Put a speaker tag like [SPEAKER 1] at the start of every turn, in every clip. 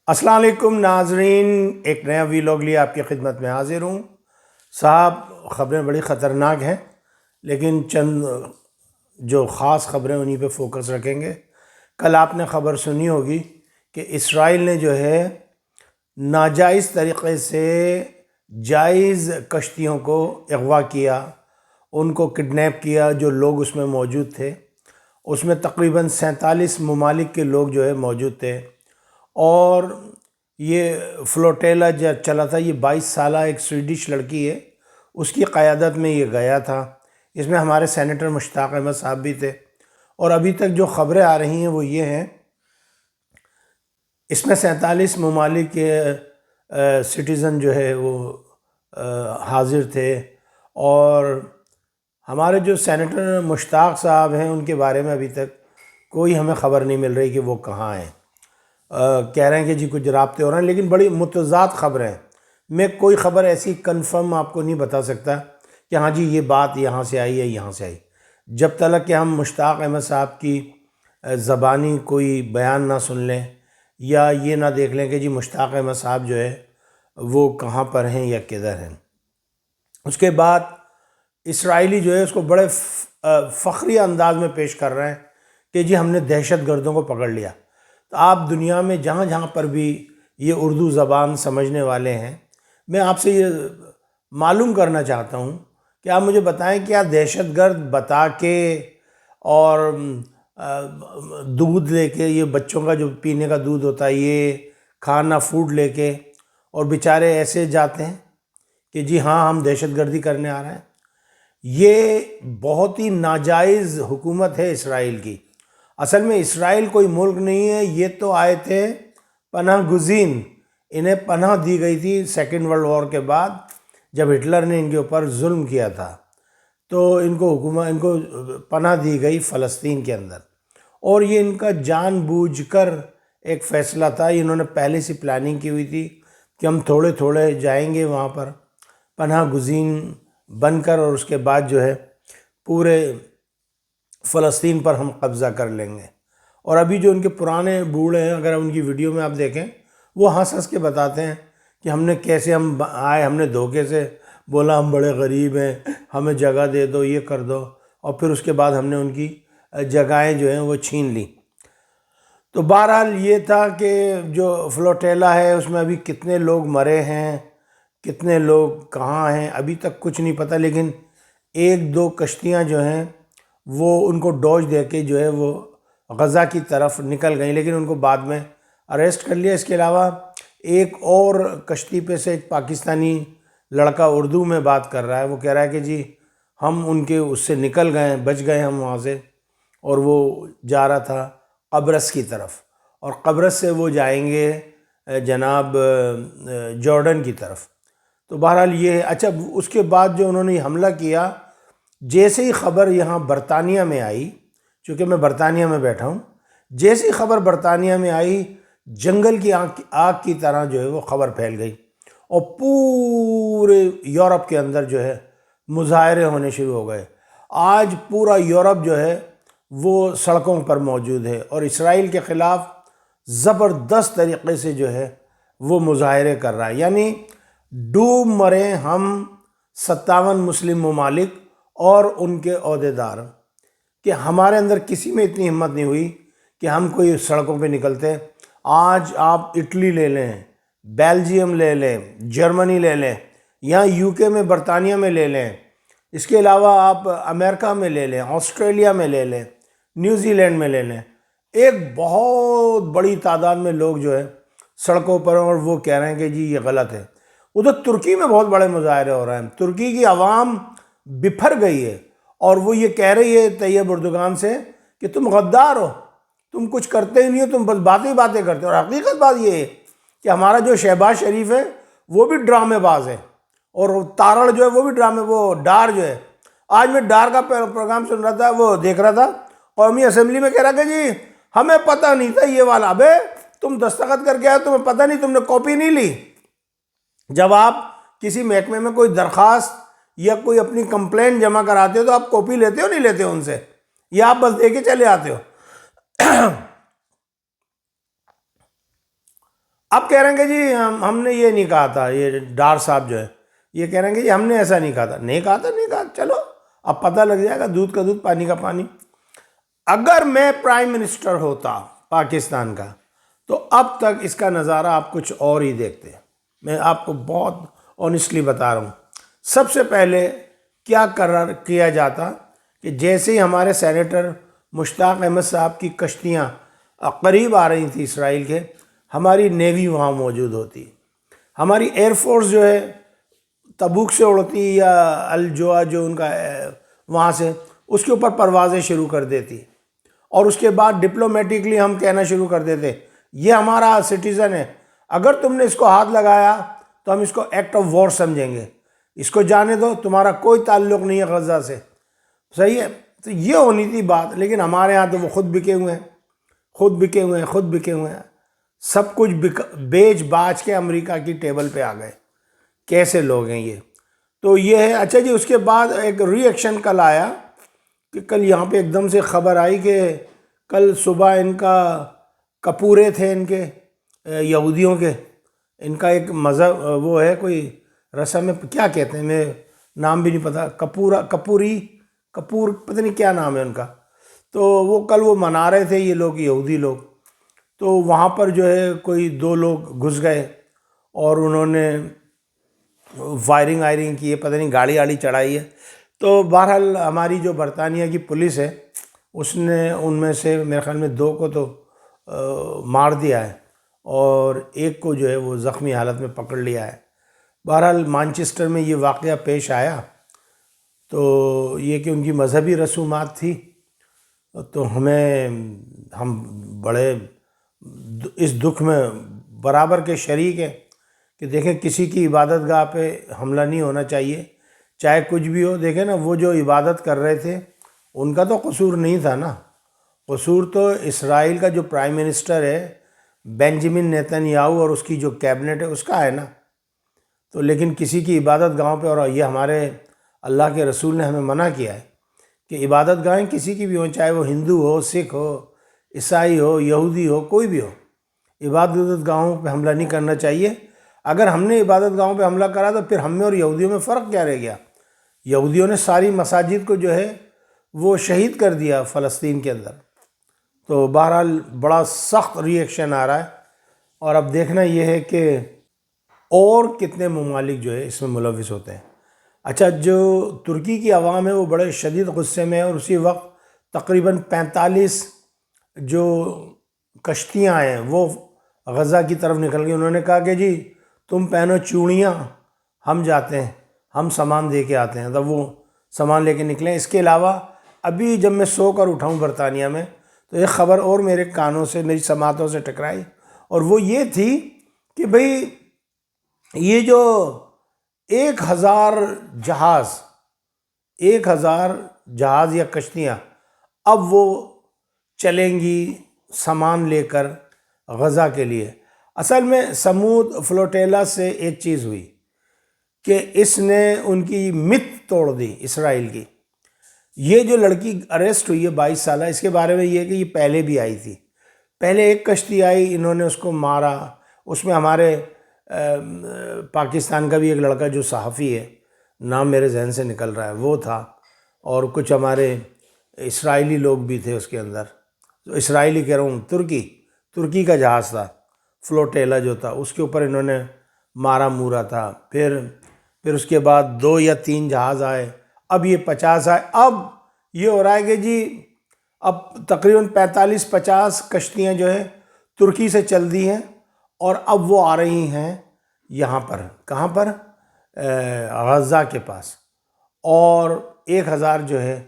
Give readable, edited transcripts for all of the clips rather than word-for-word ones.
[SPEAKER 1] السلام علیکم ناظرین، ایک نیا ویلاگ لیے آپ کی خدمت میں حاضر ہوں۔ صاحب، خبریں بڑی خطرناک ہیں، لیکن چند جو خاص خبریں انہی پہ فوکس رکھیں گے۔ کل آپ نے خبر سنی ہوگی کہ اسرائیل نے جو ہے ناجائز طریقے سے جائز کشتیوں کو اغوا کیا، ان کو کڈنیپ کیا۔ جو لوگ اس میں موجود تھے، اس میں تقریباً 47 ممالک کے لوگ جو ہے موجود تھے، اور یہ فلوٹیلا جو چلا تھا، یہ 22 سالہ ایک سویڈش لڑکی ہے، اس کی قیادت میں یہ گیا تھا۔ اس میں ہمارے سینیٹر مشتاق احمد صاحب بھی تھے، اور ابھی تک جو خبریں آ رہی ہیں وہ یہ ہیں، اس میں 47 ممالک کے سٹیزن جو ہے وہ حاضر تھے، اور ہمارے جو سینیٹر مشتاق صاحب ہیں ان کے بارے میں ابھی تک کوئی ہمیں خبر نہیں مل رہی کہ وہ کہاں ہیں۔ کہہ رہے ہیں کہ جی کچھ رابطے ہو رہے ہیں، لیکن بڑی متضاد خبریں ہیں۔ میں کوئی خبر ایسی کنفرم آپ کو نہیں بتا سکتا کہ ہاں جی یہ بات یہاں سے آئی ہے یہاں سے آئی، جب تک کہ ہم مشتاق احمد صاحب کی زبانی کوئی بیان نہ سن لیں، یا یہ نہ دیکھ لیں کہ جی مشتاق احمد صاحب جو ہے وہ کہاں پر ہیں یا کدھر ہیں۔ اس کے بعد اسرائیلی جو ہے اس کو بڑے فخری انداز میں پیش کر رہے ہیں کہ جی ہم نے دہشت گردوں کو پکڑ لیا۔ تو آپ دنیا میں جہاں جہاں پر بھی یہ اردو زبان سمجھنے والے ہیں، میں آپ سے یہ معلوم کرنا چاہتا ہوں کہ آپ مجھے بتائیں کیا دہشت گرد بتا کے اور دودھ لے کے، یہ بچوں کا جو پینے کا دودھ ہوتا ہے، یہ کھانا فوڈ لے کے، اور بیچارے ایسے جاتے ہیں کہ جی ہاں ہم دہشت گردی کرنے آ رہے ہیں؟ یہ بہت ہی ناجائز حکومت ہے اسرائیل کی۔ اصل میں اسرائیل کوئی ملک نہیں ہے، یہ تو آئے تھے پناہ گزین، انہیں پناہ دی گئی تھی سیکنڈ ورلڈ وار کے بعد، جب ہٹلر نے ان کے اوپر ظلم کیا تھا، تو ان کو پناہ دی گئی فلسطین کے اندر، اور یہ ان کا جان بوجھ کر ایک فیصلہ تھا۔ انہوں نے پہلے سے پلاننگ کی ہوئی تھی کہ ہم تھوڑے تھوڑے جائیں گے وہاں پر پناہ گزین بن کر، اور اس کے بعد جو ہے پورے فلسطین پر ہم قبضہ کر لیں گے۔ اور ابھی جو ان کے پرانے بوڑھے ہیں، اگر ان کی ویڈیو میں آپ دیکھیں، وہ ہنس ہنس کے بتاتے ہیں کہ ہم نے کیسے ہم آئے، ہم نے دھوکے سے بولا ہم بڑے غریب ہیں، ہمیں جگہ دے دو، یہ کر دو، اور پھر اس کے بعد ہم نے ان کی جگہیں جو ہیں وہ چھین لی۔ تو بہرحال یہ تھا کہ جو فلوٹیلا ہے اس میں ابھی کتنے لوگ مرے ہیں، کتنے لوگ کہاں ہیں، ابھی تک کچھ نہیں پتہ، لیکن ایک دو کشتیاں جو ہیں وہ ان کو ڈوج دے کے جو ہے وہ غزہ کی طرف نکل گئیں، لیکن ان کو بعد میں اریسٹ کر لیا۔ اس کے علاوہ ایک اور کشتی پہ سے ایک پاکستانی لڑکا اردو میں بات کر رہا ہے، وہ کہہ رہا ہے کہ جی ہم ان کے اس سے نکل گئے، بچ گئے ہم وہاں سے، اور وہ جا رہا تھا قبرص کی طرف، اور قبرص سے وہ جائیں گے جناب جارڈن کی طرف۔ تو بہرحال یہ ہے۔ اچھا، اس کے بعد جو انہوں نے حملہ کیا، جیسے ہی خبر یہاں برطانیہ میں آئی، چونکہ میں برطانیہ میں بیٹھا ہوں، جیسے ہی خبر برطانیہ میں آئی، جنگل کی آگ کی طرح جو ہے وہ خبر پھیل گئی، اور پورے یورپ کے اندر جو ہے مظاہرے ہونے شروع ہو گئے۔ آج پورا یورپ جو ہے وہ سڑکوں پر موجود ہے، اور اسرائیل کے خلاف زبردست طریقے سے جو ہے وہ مظاہرے کر رہا ہے۔ یعنی ڈوب مرے ہم 57 مسلم ممالک اور ان کے عہدیدار، کہ ہمارے اندر کسی میں اتنی ہمت نہیں ہوئی کہ ہم کوئی سڑکوں پہ نکلتے۔ آج آپ اٹلی لے لیں، بیلجیم لے لیں، جرمنی لے لیں، یہاں یو کے میں برطانیہ میں لے لیں، اس کے علاوہ آپ امریکہ میں لے لیں، آسٹریلیا میں لے لیں، نیوزی لینڈ میں لے لیں، ایک بہت بڑی تعداد میں لوگ جو ہے سڑکوں پر، اور وہ کہہ رہے ہیں کہ جی یہ غلط ہے۔ ادھر ترکی میں بہت بڑے مظاہرے ہو رہے ہیں، ترکی کی عوام بپھر گئی ہے، اور وہ یہ کہہ رہی ہے طیب اردگان سے کہ تم غدار ہو، تم کچھ کرتے ہی نہیں ہو، تم بس باتیں کرتے ہو۔ اور حقیقت بات یہ ہے کہ ہمارا جو شہباز شریف ہے وہ بھی ڈرامے باز ہے، اور تارڑ جو ہے وہ بھی ڈرامے، وہ ڈار جو ہے، آج میں ڈار کا پروگرام سن رہا تھا، وہ دیکھ رہا تھا، قومی اسمبلی میں کہہ رہا کہ جی ہمیں پتہ نہیں تھا یہ والا۔ ابے تم دستخط کر کے آئے، تمہیں پتہ نہیں، تم نے کاپی نہیں لی؟ جب آپ کسی محکمے میں کوئی درخواست یا کوئی اپنی کمپلین جمع کراتے ہو تو آپ کاپی لیتے ہو نہیں لیتے ہو ان سے، یا آپ بس دے کے چلے آتے ہو؟ اب کہہ رہے ہیں کہ جی ہم نے یہ نہیں کہا تھا، یہ ڈار صاحب جو ہے یہ کہہ رہے ہیں کہ جی ہم نے ایسا نہیں کہا تھا، نہیں کہا، چلو اب پتہ لگ جائے گا، دودھ کا دودھ پانی کا پانی۔ اگر میں پرائم منسٹر ہوتا پاکستان کا تو اب تک اس کا نظارہ آپ کچھ اور ہی دیکھتے۔ میں آپ کو بہت آنیسٹلی بتا رہا ہوں، سب سے پہلے کیا کیا جاتا کہ جیسے ہی ہمارے سینیٹر مشتاق احمد صاحب کی کشتیاں قریب آ رہی تھیں اسرائیل کے، ہماری نیوی وہاں موجود ہوتی، ہماری ایئر فورس جو ہے تبوک سے اڑتی یا الجوا جو ان کا وہاں سے، اس کے اوپر پروازیں شروع کر دیتی، اور اس کے بعد ڈپلومیٹکلی ہم کہنا شروع کر دیتے یہ ہمارا سٹیزن ہے، اگر تم نے اس کو ہاتھ لگایا تو ہم اس کو ایکٹ آف وار سمجھیں گے، اس کو جانے دو، تمہارا کوئی تعلق نہیں ہے غزہ سے، صحیح ہے۔ تو یہ ہونی تھی بات، لیکن ہمارے ہاں تو وہ خود بکے ہوئے ہیں، سب کچھ بیچ باچ کے امریکہ کی ٹیبل پہ آ گئے۔ کیسے لوگ ہیں یہ؟ تو یہ ہے۔ اچھا جی، اس کے بعد ایک ری ایکشن کل آیا کہ کل یہاں پہ ایک دم سے خبر آئی کہ کل صبح ان کا کپورے تھے، ان کے یہودیوں کے، ان کا ایک مذہب وہ ہے کوئی رسم میں، کیا کہتے ہیں، میں نام بھی نہیں پتا، کپور پتہ نہیں کیا نام ہے ان کا، تو وہ کل وہ منا رہے تھے یہ لوگ، یہودی لوگ، تو وہاں پر جو ہے کوئی 2 لوگ گھس گئے اور انہوں نے وائرنگ کی ہے، پتہ نہیں گاڑی آڑی چڑھائی ہے۔ تو بہرحال ہماری جو برطانیہ کی پولیس ہے اس نے ان میں سے میرے خیال میں 2 کو تو مار دیا ہے، اور ایک کو جو ہے وہ زخمی حالت میں پکڑ لیا ہے۔ بہرحال مانچسٹر میں یہ واقعہ پیش آیا، تو یہ کہ ان کی مذہبی رسومات تھی، تو ہم بڑے اس دکھ میں برابر کے شریک ہیں کہ دیکھیں کسی کی عبادت گاہ پہ حملہ نہیں ہونا چاہیے، چاہے کچھ بھی ہو۔ دیکھیں نا، وہ جو عبادت کر رہے تھے ان کا تو قصور نہیں تھا نا، قصور تو اسرائیل کا جو پرائم منسٹر ہے بینجامن نیتن یاہو اور اس کی جو کیبنٹ ہے اس کا ہے نا۔ تو لیکن کسی کی عبادت گاہوں پہ، اور یہ ہمارے اللہ کے رسول نے ہمیں منع کیا ہے کہ عبادت گاہیں کسی کی بھی ہوں، چاہے وہ ہندو ہو، سکھ ہو، عیسائی ہو، یہودی ہو، کوئی بھی ہو، عبادت گاہوں پہ حملہ نہیں کرنا چاہیے۔ اگر ہم نے عبادت گاہوں پہ حملہ کرا تو پھر ہم میں اور یہودیوں میں فرق کیا رہ گیا؟ یہودیوں نے ساری مساجد کو جو ہے وہ شہید کر دیا فلسطین کے اندر۔ تو بہرحال بڑا سخت ری ایکشن آ رہا ہے، اور اب دیکھنا یہ ہے کہ اور کتنے ممالک جو ہے اس میں ملوث ہوتے ہیں۔ اچھا، جو ترکی کی عوام ہے وہ بڑے شدید غصے میں ہے، اور اسی وقت تقریباً 45 جو کشتیاں ہیں وہ غزہ کی طرف نکل گئی۔ انہوں نے کہا کہ جی تم پہنو چوڑیاں، ہم جاتے ہیں، ہم سامان دے کے آتے ہیں، تب وہ سامان لے کے نکلیں۔ اس کے علاوہ ابھی جب میں سو کر اٹھاؤں برطانیہ میں، تو ایک خبر اور میرے کانوں سے، میری سماعتوں سے ٹکرائی، اور وہ یہ تھی کہ بھئی یہ جو 1000 جہاز یا کشتیاں اب وہ چلیں گی سامان لے کر غزہ کے لیے۔ اصل میں سمود فلوٹیلا سے ایک چیز ہوئی کہ اس نے ان کی مت توڑ دی اسرائیل کی۔ یہ جو لڑکی اریسٹ ہوئی ہے 22 سالہ، اس کے بارے میں یہ ہے کہ یہ پہلے بھی آئی تھی، پہلے ایک کشتی آئی، انہوں نے اس کو مارا، اس میں ہمارے پاکستان کا بھی ایک لڑکا جو صحافی ہے، نام میرے ذہن سے نکل رہا ہے، وہ تھا، اور کچھ ہمارے اسرائیلی لوگ بھی تھے اس کے اندر، اسرائیلی کہہ رہا ہوں، ترکی کا جہاز تھا، فلوٹیلا جو تھا، اس کے اوپر انہوں نے مارا مورا تھا۔ پھر اس کے بعد 2 یا 3 جہاز آئے، اب یہ 50 آئے۔ اب یہ ہو رہا ہے کہ جی اب تقریباً 45-50 کشتیاں جو ہے ترکی سے چل دی ہیں، اور اب وہ آ رہی ہیں یہاں پر، کہاں پر؟ غزہ کے پاس، اور 1000 جو ہے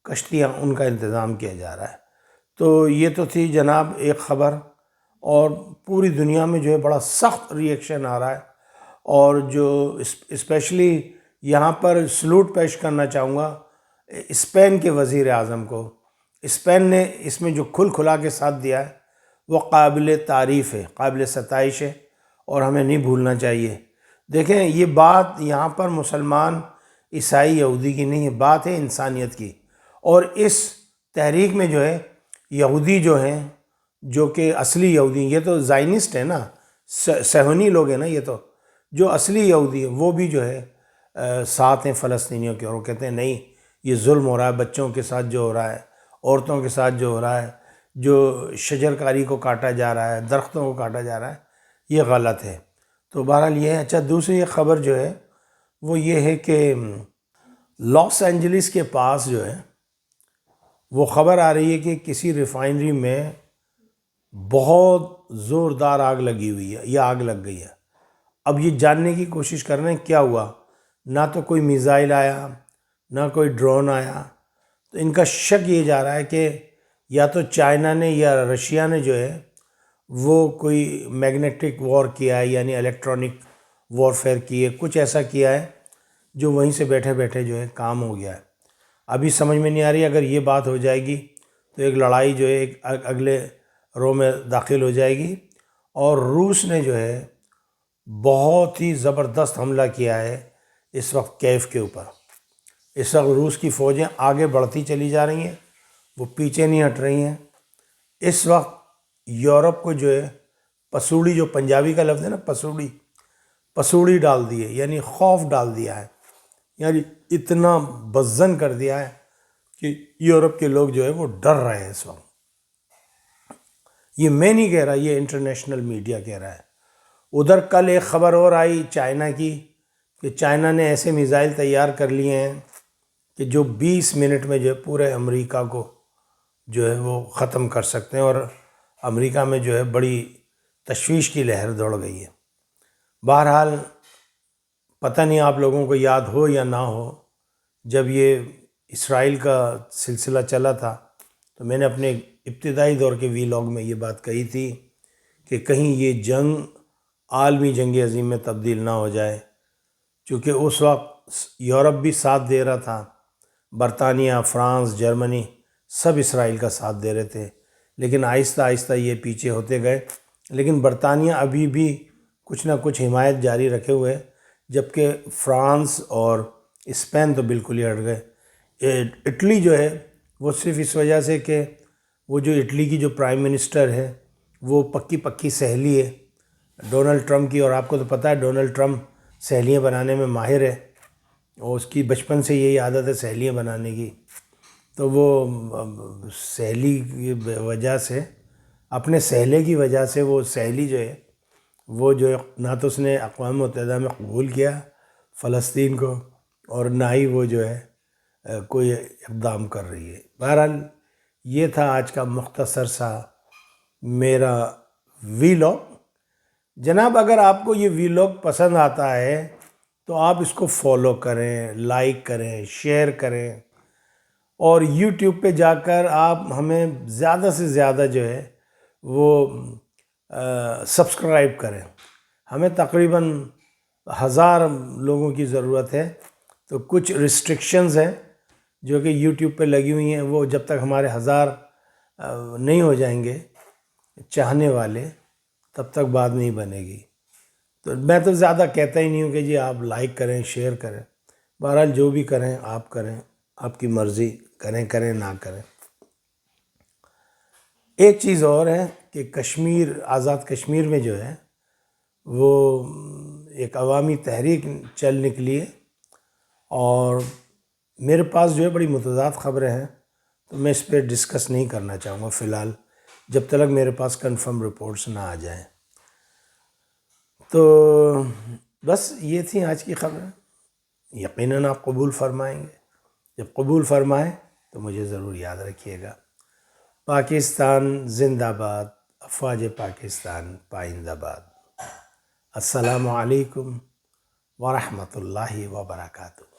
[SPEAKER 1] کشتیاں ان کا انتظام کیا جا رہا ہے۔ تو یہ تو تھی جناب ایک خبر، اور پوری دنیا میں جو ہے بڑا سخت ری ایکشن آ رہا ہے، اور جو اسپیشلی یہاں پر سلوٹ پیش کرنا چاہوں گا اسپین کے وزیر اعظم کو۔ اسپین نے اس میں جو کھلا کے ساتھ دیا ہے وہ قابل تعریف ہے، قابل ستائش ہے، اور ہمیں نہیں بھولنا چاہیے۔ دیکھیں، یہ بات یہاں پر مسلمان، عیسائی، یہودی کی نہیں ہے، بات ہے انسانیت کی، اور اس تحریک میں جو ہے یہودی جو ہیں، جو کہ اصلی یہودی، یہ تو زائنسٹ ہے نا، صہیونی لوگ ہیں نا یہ تو، جو اصلی یہودی ہیں وہ بھی جو ہے ساتھ ہیں فلسطینیوں کے، اور وہ کہتے ہیں نہیں یہ ظلم ہو رہا ہے، بچوں کے ساتھ جو ہو رہا ہے، عورتوں کے ساتھ جو ہو رہا ہے، جو شجر کاری کو کاٹا جا رہا ہے، درختوں کو کاٹا جا رہا ہے، یہ غلط ہے۔ تو بہرحال یہ ہے۔ اچھا، دوسری ایک خبر جو ہے وہ یہ ہے کہ لاس اینجلس کے پاس جو ہے وہ خبر آ رہی ہے کہ کسی ریفائنری میں بہت زوردار آگ لگی ہوئی ہے، یا آگ لگ گئی ہے۔ اب یہ جاننے کی کوشش کر رہے ہیں کیا ہوا، نہ تو کوئی میزائل آیا، نہ کوئی ڈرون آیا، تو ان کا شک یہ جا رہا ہے کہ یا تو چائنا نے یا رشیا نے جو ہے وہ کوئی میگنیٹک وار کیا ہے، یعنی الیکٹرانک وارفیئر کی ہے، کچھ ایسا کیا ہے جو وہیں سے بیٹھے بیٹھے جو ہے کام ہو گیا ہے۔ ابھی سمجھ میں نہیں آ رہی، اگر یہ بات ہو جائے گی تو ایک لڑائی جو ہے ایک اگلے رو میں داخل ہو جائے گی، اور روس نے جو ہے بہت ہی زبردست حملہ کیا ہے اس وقت کیف کے اوپر۔ اس وقت روس کی فوجیں آگے بڑھتی چلی جا رہی ہیں، وہ پیچھے نہیں ہٹ رہی ہیں۔ اس وقت یورپ کو جو ہے پسوڑی، جو پنجابی کا لفظ ہے نا پسوڑی، پسوڑی ڈال دی ہے، یعنی خوف ڈال دیا ہے، یعنی اتنا بزن کر دیا ہے کہ یورپ کے لوگ جو ہے وہ ڈر رہے ہیں اس وقت۔ یہ میں نہیں کہہ رہا، یہ انٹرنیشنل میڈیا کہہ رہا ہے۔ ادھر کل ایک خبر اور آئی چائنا کی کہ چائنا نے ایسے میزائل تیار کر لیے ہیں کہ جو 20 منٹ میں جو ہے پورے امریکہ کو جو ہے وہ ختم کر سکتے ہیں، اور امریکہ میں جو ہے بڑی تشویش کی لہر دوڑ گئی ہے۔ بہرحال پتہ نہیں آپ لوگوں کو یاد ہو یا نہ ہو، جب یہ اسرائیل کا سلسلہ چلا تھا تو میں نے اپنے ابتدائی دور کے ویلاگ میں یہ بات کہی تھی کہ کہیں یہ جنگ عالمی جنگ عظیم میں تبدیل نہ ہو جائے، چونکہ اس وقت یورپ بھی ساتھ دے رہا تھا، برطانیہ، فرانس، جرمنی سب اسرائیل کا ساتھ دے رہے تھے، لیکن آہستہ آہستہ یہ پیچھے ہوتے گئے۔ لیکن برطانیہ ابھی بھی کچھ نہ کچھ حمایت جاری رکھے ہوئے، جبکہ فرانس اور اسپین تو بالکل ہی ہٹ گئے۔ اٹلی جو ہے وہ صرف اس وجہ سے کہ وہ جو اٹلی کی جو پرائم منسٹر ہے وہ پکی سہیلی ہے ڈونلڈ ٹرمپ کی، اور آپ کو تو پتہ ہے ڈونلڈ ٹرمپ سہیلیاں بنانے میں ماہر ہے، اور اس کی بچپن سے یہی عادت ہے سہیلیاں بنانے کی۔ تو وہ سہیلی کی وجہ سے، اپنے سہیلے کی وجہ سے وہ سہیلی جو ہے وہ جو نہ تو اس نے اقوام متحدہ میں قبول کیا فلسطین کو، اور نہ ہی وہ جو ہے کوئی اقدام کر رہی ہے۔ بہرحال یہ تھا آج کا مختصر سا میرا ویلاگ۔ جناب اگر آپ کو یہ ویلاگ پسند آتا ہے تو آپ اس کو فالو کریں، لائک کریں، شیئر کریں، اور یوٹیوب پہ جا کر آپ ہمیں زیادہ سے زیادہ جو ہے وہ سبسکرائب کریں۔ ہمیں تقریباً 1000 لوگوں کی ضرورت ہے، تو کچھ ریسٹرکشنز ہیں جو کہ یوٹیوب پہ لگی ہوئی ہیں، وہ جب تک ہمارے 1000 نہیں ہو جائیں گے چاہنے والے تب تک بات نہیں بنے گی۔ تو میں تو زیادہ کہتا ہی نہیں ہوں کہ جی آپ لائک کریں، شیئر کریں، بہرحال جو بھی کریں آپ کریں، آپ کی مرضی، کریں نہ کریں۔ ایک چیز اور ہے کہ کشمیر، آزاد کشمیر میں جو ہے وہ ایک عوامی تحریک چل نکلی ہے، اور میرے پاس جو ہے بڑی متضاد خبریں ہیں، تو میں اس پہ ڈسکس نہیں کرنا چاہوں گا فی الحال، جب تک میرے پاس کنفرم رپورٹس نہ آ جائیں۔ تو بس یہ تھی آج کی خبریں، یقیناً آپ قبول فرمائیں گے۔ جب قبول فرمائیں تو مجھے ضرور یاد رکھیے گا۔ پاکستان زندہ باد، افواج پاکستان پائندہ باد۔ السلام علیکم ورحمۃ اللہ وبرکاتہ۔